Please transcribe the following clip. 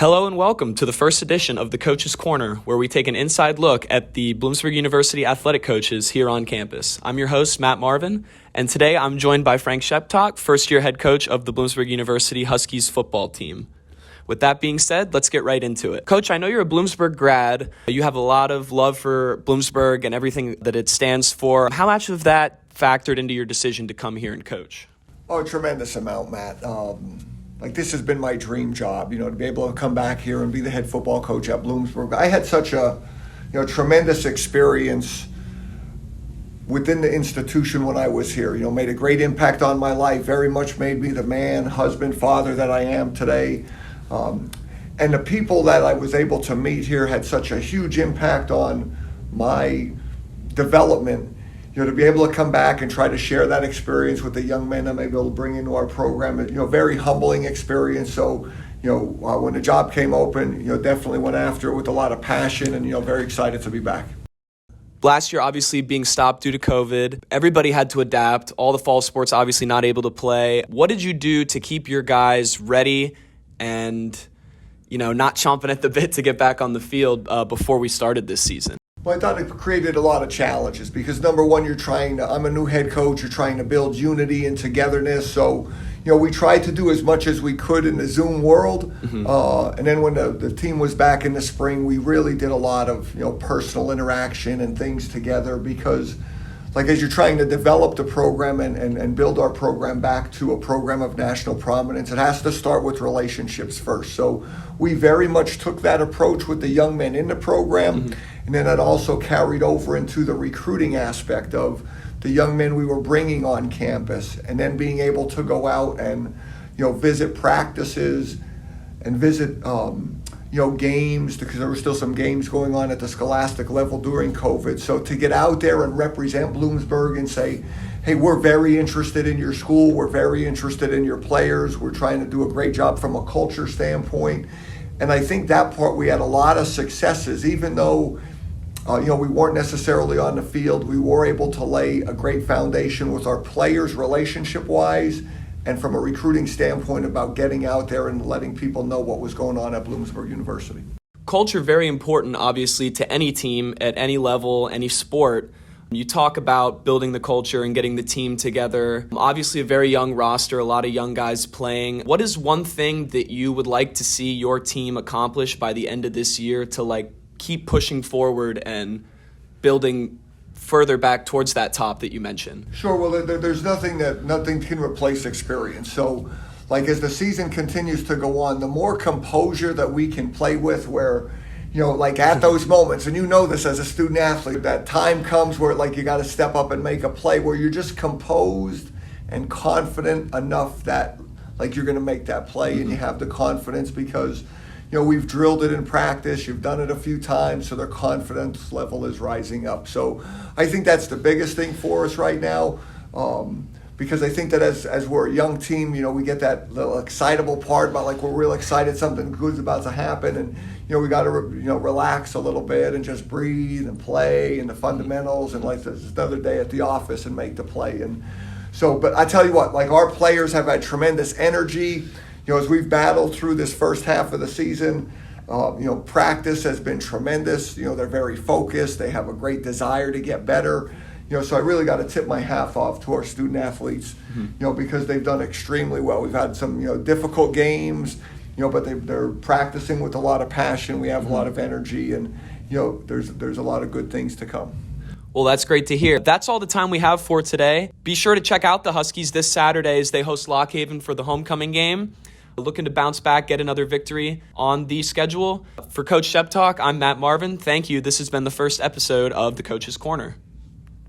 Hello and welcome to the first edition of the Coaches Corner, where we take an inside look at the Bloomsburg University Athletic Coaches here on campus. I'm your host, Matt Marvin, and today I'm joined by Frank Sheptock, first-year head coach of the Bloomsburg University Huskies football team. With that being said, let's get right into it. Coach, I know you're a Bloomsburg grad. You have a lot of love for Bloomsburg and everything that it stands for. How much of that factored into your decision to come here and coach? Oh, a tremendous amount, Matt. This has been my dream job, to be able to come back here and be the head football coach at Bloomsburg. I had such a, tremendous experience within the institution when I was here. Made a great impact on my life, very much made me the man, husband, father that I am today. And the people that I was able to meet here had such a huge impact on my development. To be able to come back and try to share that experience with the young men I'm able to bring into our program, very humbling experience. So, when the job came open, definitely went after it with a lot of passion and, very excited to be back. Last year, obviously being stopped due to COVID, everybody had to adapt. All the fall sports obviously not able to play. What did you do to keep your guys ready and, not chomping at the bit to get back on the field before we started this season? Well, I thought it created a lot of challenges because, number one, I'm a new head coach, you're trying to build unity and togetherness. So, we tried to do as much as we could in the Zoom world. And then when the team was back in the spring, we really did a lot of, personal interaction and things together because, as you're trying to develop the program and build our program back to a program of national prominence, it has to start with relationships first. So we very much took that approach with the young men in the program. And then that also carried over into the recruiting aspect of the young men we were bringing on campus, and then being able to go out and, visit practices and visit, games, because there were still some games going on at the scholastic level during COVID. So to get out there and represent Bloomsburg and say, hey, we're very interested in your school, we're very interested in your players, we're trying to do a great job from a culture standpoint. And I think that part we had a lot of successes, even though we weren't necessarily on the field. We were able to lay a great foundation with our players relationship-wise and from a recruiting standpoint about getting out there and letting people know what was going on at Bloomsburg University. Culture, very important, obviously, to any team at any level, any sport. You talk about building the culture and getting the team together. Obviously, a very young roster, a lot of young guys playing. What is one thing that you would like to see your team accomplish by the end of this year to keep pushing forward and building further back towards that top that you mentioned? Sure. Well, there's nothing can replace experience. So, as the season continues to go on, the more composure that we can play with, where, at those moments, and this as a student athlete, that time comes where you got to step up and make a play where you're just composed and confident enough that you're going to make that play, and you have the confidence because we've drilled it in practice, you've done it a few times, so their confidence level is rising up. So I think that's the biggest thing for us right now, because I think that as we're a young team, we get that little excitable part about we're real excited, something good's about to happen, and we got to relax a little bit and just breathe and play and the fundamentals and this another day at the office and make the play. And so, but I tell you what, our players have had tremendous energy. As we've battled through this first half of the season, practice has been tremendous. They're very focused. They have a great desire to get better. So I really got to tip my hat off to our student athletes, because they've done extremely well. We've had some, difficult games, but they're practicing with a lot of passion. We have a lot of energy, and, there's a lot of good things to come. Well, that's great to hear. That's all the time we have for today. Be sure to check out the Huskies this Saturday as they host Lock Haven for the homecoming game. Looking to bounce back, get another victory on the schedule. For Coach Sheptock, I'm Matt Marvin. Thank you. This has been the first episode of the Coach's Corner.